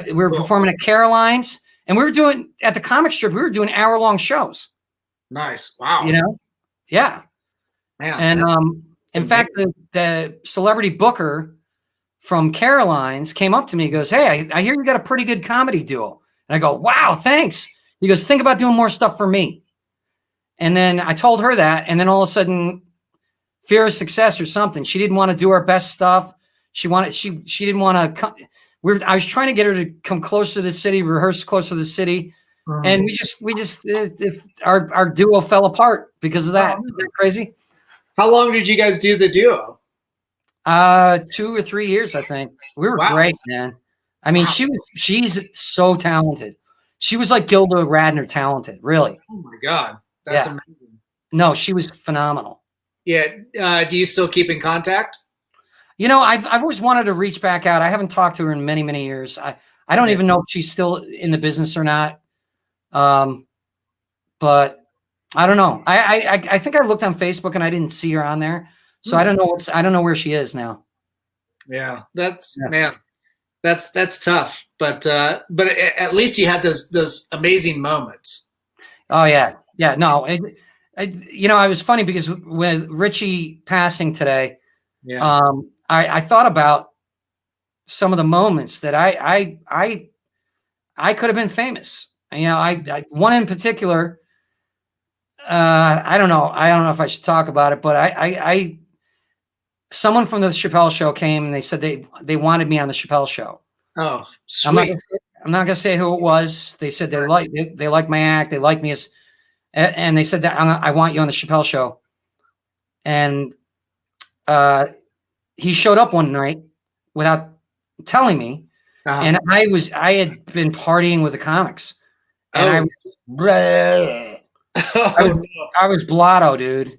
We were performing at Caroline's, and we were doing at the Comic Strip. We were doing hour-long shows. Nice. Wow. Yeah. Man, and in fact, the celebrity booker from Caroline's came up to me. He goes, "Hey, I hear you got a pretty good comedy duo." And I go, "Wow, thanks." He goes, "Think about doing more stuff for me." And then I told her that, and then all of a sudden, fear of success or something. She didn't want to do our best stuff. She didn't want to come. I was trying to get her to come closer to the city, rehearse closer to the city. And our duo fell apart because of that. Isn't that crazy? How long did you guys do the duo? 2 or 3 years, I think. We were great, man. I mean, she's so talented. She was like Gilda Radner talented, really. Oh my God. That's amazing. No, she was phenomenal. Yeah. Do you still keep in contact? I've always wanted to reach back out. I haven't talked to her in many, many years. I don't even know if she's still in the business or not. But I don't know. I think I looked on Facebook and I didn't see her on there. So I don't know where she is now. Yeah, man, that's tough. But at least you had those amazing moments. Oh yeah. Yeah. No, I was funny because with Richie passing today, Yeah. I thought about some of the moments that I could have been famous. I one in particular. I don't know. I don't know if I should talk about it, but I someone from the Chappelle Show came and they said they wanted me on the Chappelle Show. Oh, I'm not sweet. gonna say who it was. They said they like my act. They like me as, and they said that I want you on the Chappelle Show. And he showed up one night without telling me, and I had been partying with the comics, and I was blotto, dude,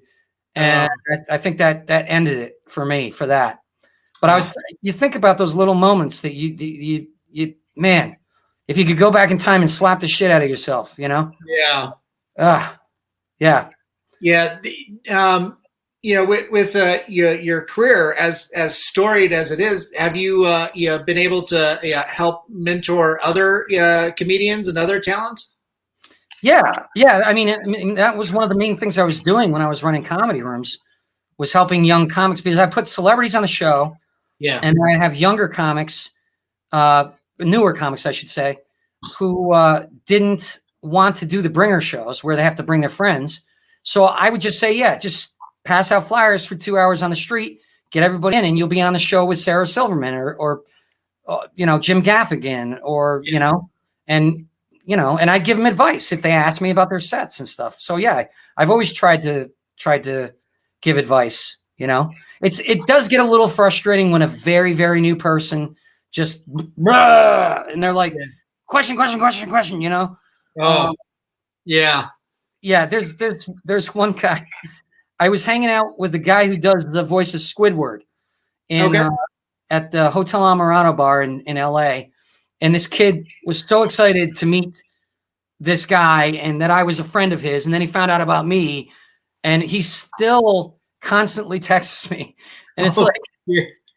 and I think that ended it for me for that. But you think about those little moments that you man, if you could go back in time and slap the shit out of yourself, Yeah. Yeah. Yeah. With your career as storied as it is, have you been able to help mentor other comedians and other talent? Yeah. I mean, that was one of the main things I was doing when I was running comedy rooms, was helping young comics, because I put celebrities on the show. Yeah. And I have younger comics, newer comics, I should say, who didn't want to do the bringer shows where they have to bring their friends. So I would just say, just pass out flyers for 2 hours on the street, get everybody in, and you'll be on the show with Sarah Silverman or Jim Gaffigan, or, and I'd give them advice if they asked me about their sets and stuff. So yeah, I've always tried to give advice. It does get a little frustrating when a very, very new person just, and they're like, question. Oh, yeah. Yeah. There's one guy. I was hanging out with the guy who does the voice of Squidward at the Hotel Amarano bar in LA. And this kid was so excited to meet this guy and that I was a friend of his. And then he found out about me, and he still constantly texts me. And it's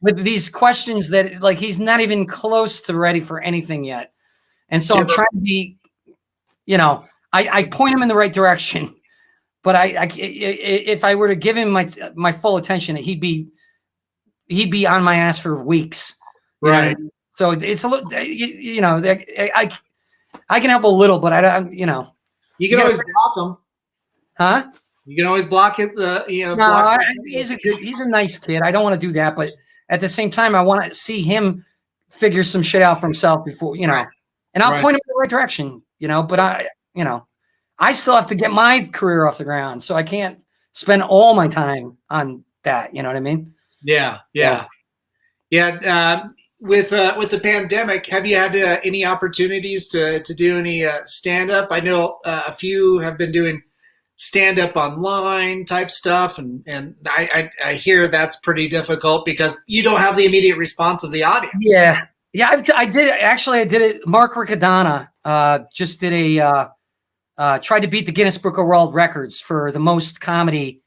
with these questions that like, he's not even close to ready for anything yet. And so I'm trying to be, I point him in the right direction, but if I were to give him my full attention, he'd be on my ass for weeks. Right. So it's a little, I can help a little, but I don't, You can always block them. Huh? You can always block it. No, he's a nice kid. I don't want to do that, but at the same time, I want to see him figure some shit out for himself before, and I'll point him in the right direction, but I still have to get my career off the ground. So I can't spend all my time on that. You know what I mean? Yeah. With the pandemic, have you had any opportunities to do any stand up? I know a few have been doing stand up online type stuff, and I hear that's pretty difficult because you don't have the immediate response of the audience. Yeah. I did it. Mark Riccadonna just did tried to beat the Guinness Book of World Records for the most comedy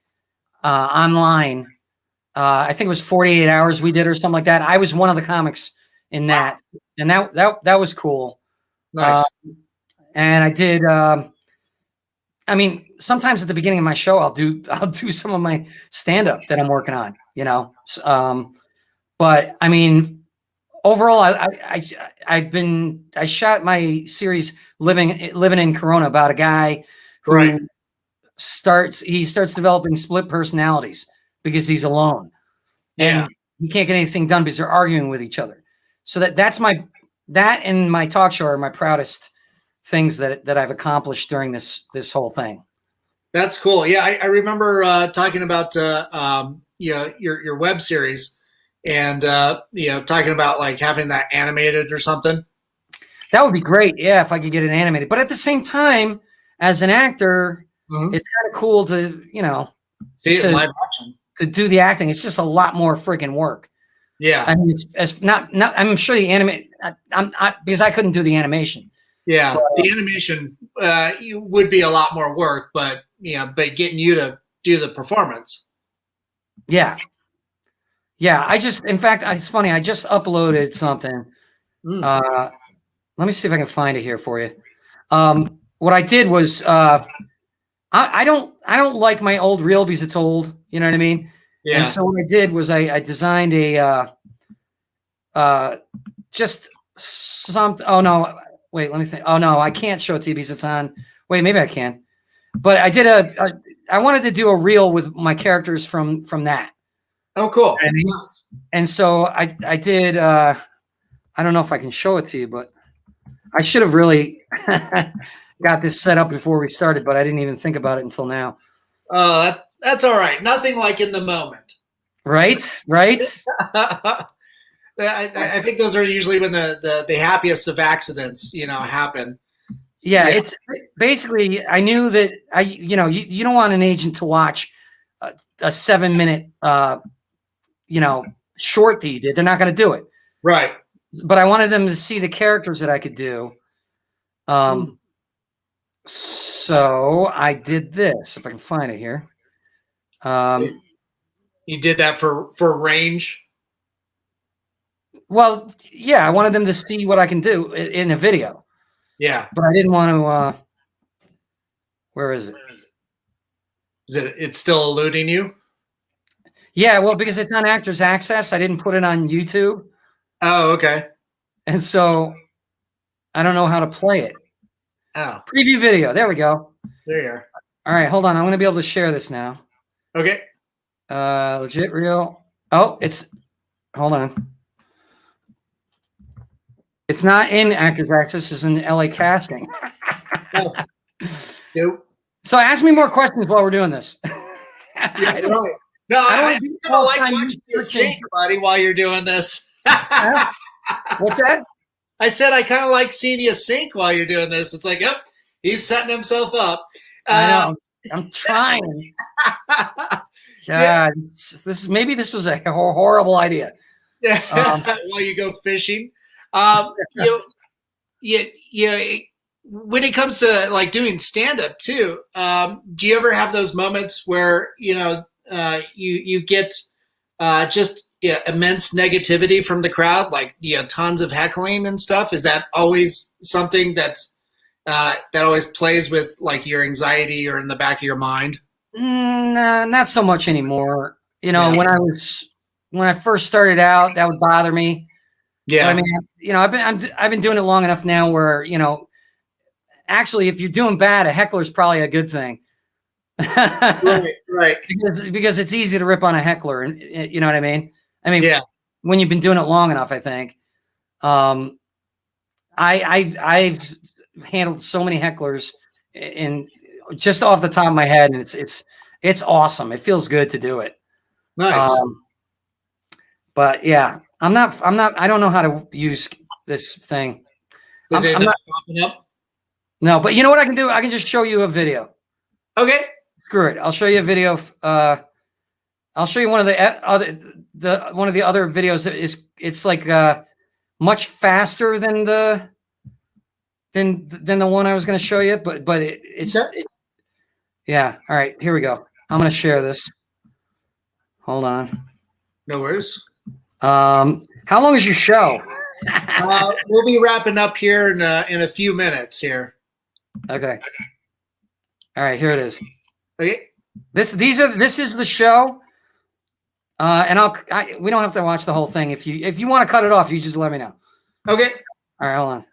online. I think it was 48 hours we did or something like that. I was one of the comics in that, and that was cool. Nice. And I did. Sometimes at the beginning of my show, I'll do some of my stand up that I'm working on. But I mean, overall, I shot my series living in Corona about a guy who starts developing split personalities because he's alone, and he can't get anything done because they're arguing with each other. So that and my talk show are my proudest things that I've accomplished during this whole thing. That's cool. Yeah, I remember talking about your web series, and talking about like having that animated or something. That would be great. Yeah, if I could get it animated. But at the same time, as an actor, it's kind of cool to see it in live action. To do the acting. It's just a lot more freaking work. Yeah. I mean, it's not I'm sure the animate. Because I couldn't do the animation. Yeah, the animation would be a lot more work, but getting you to do the performance. Yeah. In fact, it's funny. I just uploaded something. Let me see if I can find it here for you. What I did was I don't like my old reel because it's old. You know what I mean? Yeah. And so what I did was I designed a just some. Oh no, wait, let me think. Oh no, I can't show it to you because it's on. Wait, maybe I can. But I did I wanted to do a reel with my characters from that. Oh, cool. And so I did. I don't know if I can show it to you, but I should have really got this set up before we started, but I didn't even think about it until now. Oh, that's all right. Nothing like in the moment. Right. I think those are usually when the happiest of accidents, happen. Yeah, it's basically, I knew that you don't want an agent to watch a 7-minute, short that you did. They're not going to do it. Right. But I wanted them to see the characters that I could do. So I did this, if I can find it here. You did that for range? Well, yeah, I wanted them to see what I can do in a video. Yeah. But I didn't want to, where is it? It's still eluding you? Yeah, well, because it's on Actors Access, I didn't put it on YouTube. Oh, okay. And so I don't know how to play it. Oh. Preview video. There we go. There you are. All right, hold on. I'm going to be able to share this now. Okay. Legit reel. Oh, hold on. It's not in Actors Access. It's in LA Casting. Oh. Nope. So ask me more questions while we're doing this. Yeah, right. No, I don't like watching you sink, buddy, while you're doing this. What's that? I said I kind of like seeing you sink while you're doing this. It's like, yep, he's setting himself up. I know. I'm trying. God, this was a horrible idea. Yeah. While you go fishing, when it comes to like doing stand up too, do you ever have those moments where you get just immense negativity from the crowd, like tons of heckling and stuff? Is that always something that always plays with like your anxiety or in the back of your mind? Nah, not so much anymore. When I first started out, that would bother me. Yeah. But, I mean, I've been doing it long enough now where, actually, if you're doing bad, a heckler is probably a good thing. Right. Because it's easy to rip on a heckler, and you know what I mean? Yeah. When you've been doing it long enough, I think. I've handled so many hecklers and just off the top of my head, and it's awesome. It feels good to do it. Nice. But yeah, I don't know how to use this thing. Is it not popping up? No, but you know what I can do? I can just show you a video. Okay. Screw it. I'll show you a video. I'll show you one of the other videos. It's like much faster than the one I was going to show you, but yeah. All right, here we go. I'm going to share this. Hold on. No worries. How long is your show? We'll be wrapping up here in a few minutes here. Okay. All right, here it is. Okay. This is the show. And we don't have to watch the whole thing. If you want to cut it off, you just let me know. Okay. All right, hold on.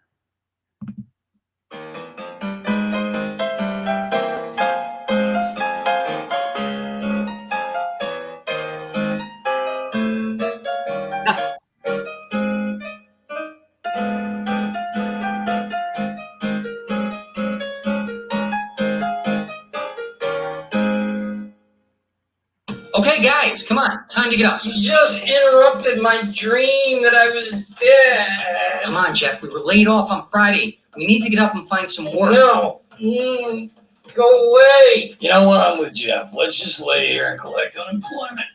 Okay, guys, come on. Time to get up. You just interrupted my dream that I was dead. Come on, Jeff. We were laid off on Friday. We need to get up and find some work. No. Go away. You know what? I'm with Jeff. Let's just lay here and collect unemployment.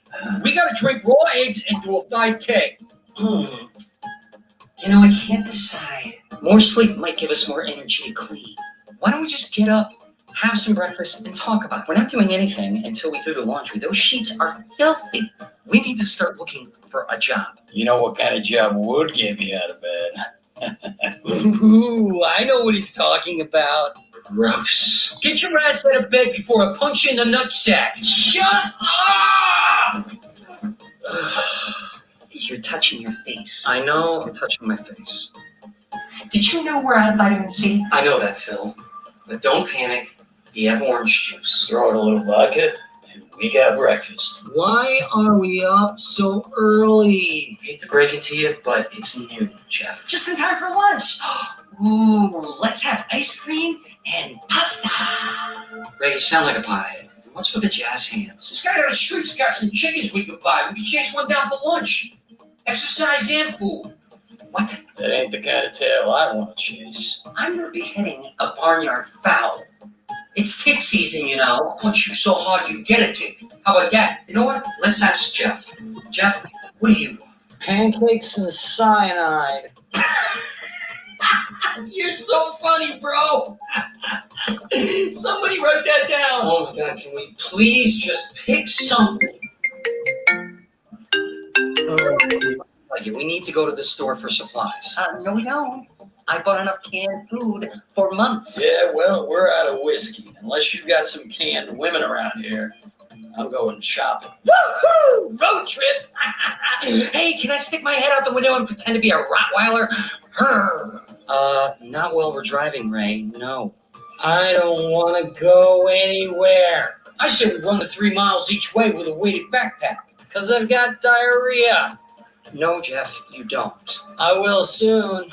We got to drink raw eggs and do a 5K. I can't decide. More sleep might give us more energy to clean. Why don't we just get up, have some breakfast, and talk about it? We're not doing anything until we do the laundry. Those sheets are filthy. We need to start looking for a job. You know what kind of job would get me out of bed? Ooh, I know what he's talking about. Gross. Get your ass out of bed before I punch you in the nutsack. Shut up! You're touching your face. I know, I'm touching my face. Did you know we're out of vitamin C? I know that, Phil. But don't panic. You have orange juice. Throw in a little vodka, and we got breakfast. Why are we up so early? Hate to break it to you, but it's noon, Jeff. Just in time for lunch. Ooh, let's have ice cream and pasta. Ray, you sound like a pie. What's with the jazz hands? This guy on the street's got some chickens we could buy. We could chase one down for lunch. Exercise and food. What? That ain't the kind of tail I want to chase. I'm gonna be hitting a barnyard fowl. It's tick season, you know. I'll punch you so hard you get a tick. How about that? You know what? Let's ask Jeff. Jeff, what do you want? Pancakes and cyanide. You're so funny, bro. Somebody write that down. Oh my God, can we please just pick something? We need to go to the store for supplies. No, we don't. I bought enough canned food for months. Yeah, well, we're out of whiskey. Unless you've got some canned women around here, I'm going shopping. Woohoo! Road trip! Hey, can I stick my head out the window and pretend to be a Rottweiler? Not while we're driving, Ray. No. I don't want to go anywhere. I said we run the 3 miles each way with a weighted backpack, because I've got diarrhea. No, Jeff, you don't. I will soon.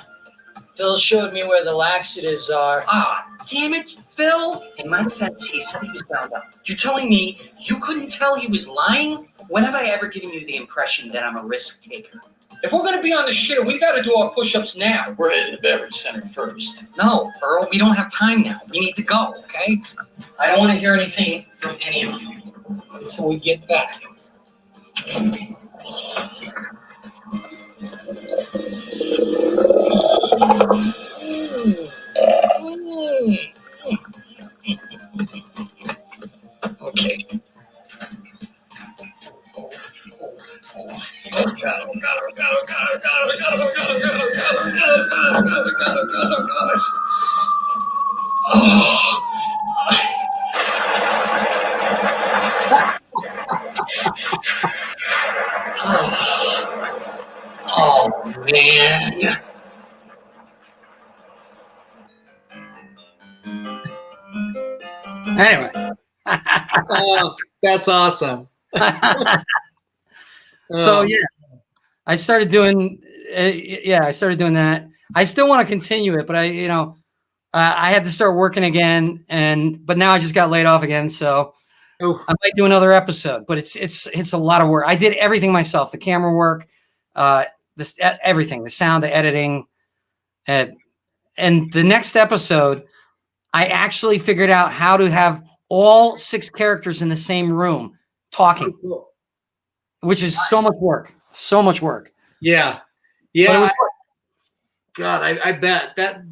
Phil showed me where the laxatives are. Ah, damn it, Phil. In my defense, he said he was bound up. You're telling me you couldn't tell he was lying? When have I ever given you the impression that I'm a risk taker? If we're going to be on the shit, we got to do our push-ups now. We're heading to the beverage center first. No, Earl, we don't have time now. We need to go, okay? I don't want to hear anything from any of you until we get back. Okay. Oh God, oh God, oh God, oh God, oh God, oh God, oh God, oh God, oh God, oh God, oh God, oh God, oh God, oh God, oh God. Oh man. Anyway. Oh, that's awesome. So yeah, I started doing that. I still want to continue it, but I had to start working again, but now I just got laid off again, so Oof. I might do another episode. But it's a lot of work. I did everything myself: the camera work, everything, the sound, the editing, and the next episode, I actually figured out how to have all 6 characters in the same room talking. Oh, cool. Which is so much work. So much work. Yeah. God, I bet that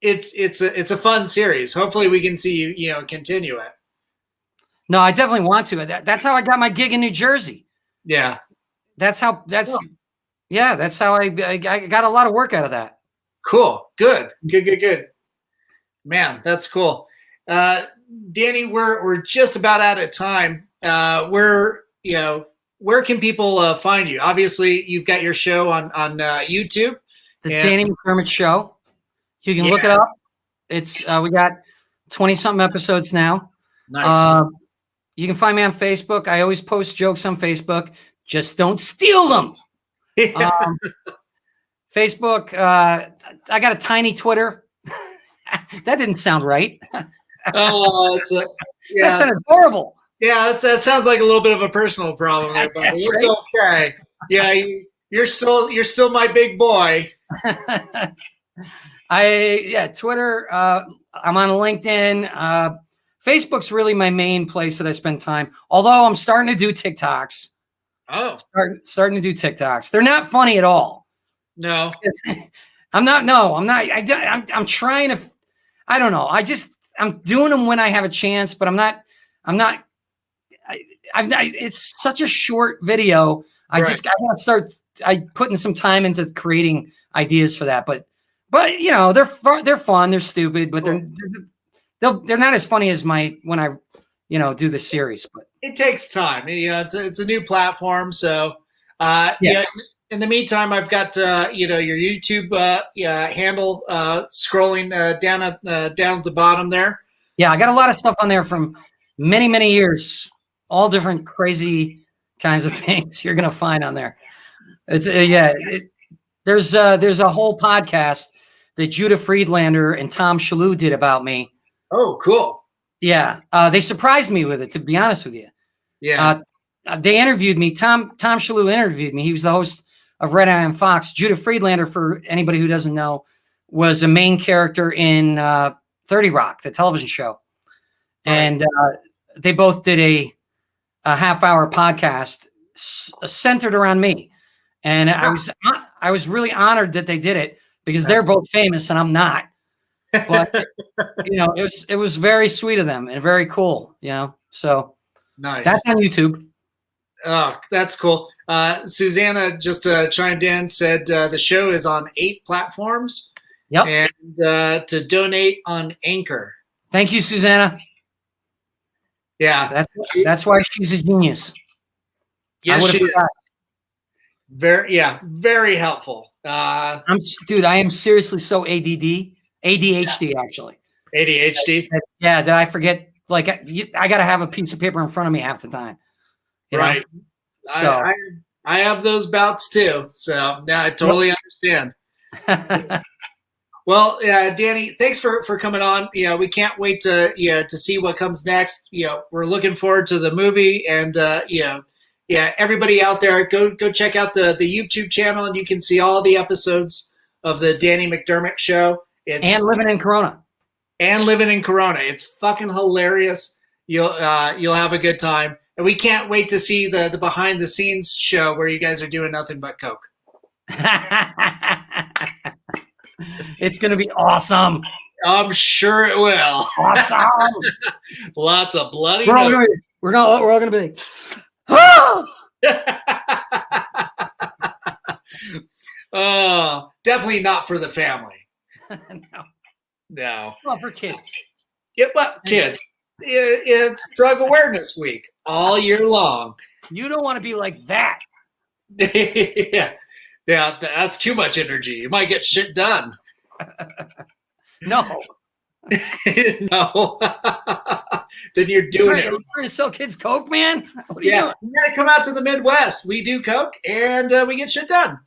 it's a fun series. Hopefully we can see you continue it. No, I definitely want to. That's how I got my gig in New Jersey. Yeah. That's how I got a lot of work out of that. Cool. Good. Man, that's cool. Danny, we're just about out of time. Where can people find you? Obviously, you've got your show on YouTube. The Danny McDermott Show. You can look it up. It's we got 20-something episodes now. Nice. You can find me on Facebook. I always post jokes on Facebook. Just don't steal them. Facebook. I got a tiny Twitter. That didn't sound right. That sounded horrible. Yeah, that sounds like a little bit of a personal problem there, buddy. It's okay. Yeah, you're still my big boy. Twitter. I'm on LinkedIn. Facebook's really my main place that I spend time. Although I'm starting to do TikToks. Oh, starting to do TikToks. They're not funny at all. No, I'm not. No, I'm not. I'm trying to. I don't know. I'm doing them when I have a chance, but I'm not. It's such a short video. I want to start. Putting some time into creating ideas for that. But they're fun. They're stupid, but they're not as funny as when I do the series, but it takes time. It's a new platform, so Yeah. In the meantime, I've got your YouTube handle scrolling down at the bottom there. yeah, I got a lot of stuff on there from many years, all different crazy kinds of things you're gonna find on there. It's there's a whole podcast that Judah Friedlander and Tom Shalhoub did about me. Oh, cool. Yeah, they surprised me with it, to be honest with you. Yeah. They interviewed me. Tom Shalhoub interviewed me. He was the host of Red Eye on Fox. Judah Friedlander, for anybody who doesn't know, was a main character in 30 Rock, the television show. Right. And they both did a half-hour podcast centered around me. And I was really honored that they did it because they're both famous and I'm not. But it was very sweet of them and very cool. So Nice. that's on YouTube. Oh, that's cool. Susanna just chimed in, said the show is on 8 platforms. Yep. And to donate on Anchor. Thank you, Susanna. Yeah. That's why she's a genius. Yes, I she is. forgot. Very helpful. Dude, I am seriously so ADHD actually. ADHD. Yeah, that I forget. Like I got to have a piece of paper in front of me half the time. Right. So I have those bouts too. So yeah, I totally understand. Well, Danny, thanks for coming on. We can't wait to see what comes next. We're looking forward to the movie, and everybody out there, go check out the YouTube channel, and you can see all the episodes of the Danny McDermott Show. And Living in Corona. It's fucking hilarious. You'll have a good time, and we can't wait to see the behind the scenes show where you guys are doing nothing but coke. It's gonna be awesome. I'm sure it will. Awesome. Lots of bloody. We're all gonna be like, oh! Oh, definitely not for the family. No. No. Well, for kids. Yeah, but kids, it's Drug Awareness Week all year long. You don't want to be like that. Yeah, that's too much energy. You might get shit done. No. No. Then you're doing it. You're trying to sell kids coke, man? What are you Yeah, you gotta come out to the Midwest. We do coke and we get shit done.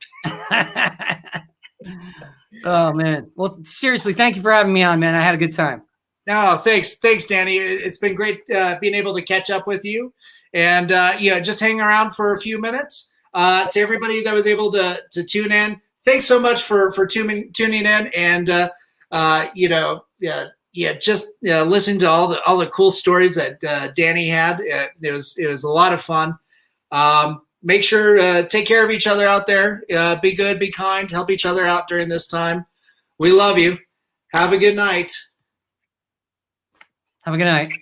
Oh man. Well, seriously, thank you for having me on, man. I had a good time. No, thanks, Danny. It's been great being able to catch up with you, and just hang around for a few minutes. To everybody that was able to tune in, thanks so much for tuning in, and just listen to all the cool stories that Danny had. It was a lot of fun. Make sure take care of each other out there. Be good, be kind, help each other out during this time. We love you. Have a good night. Have a good night.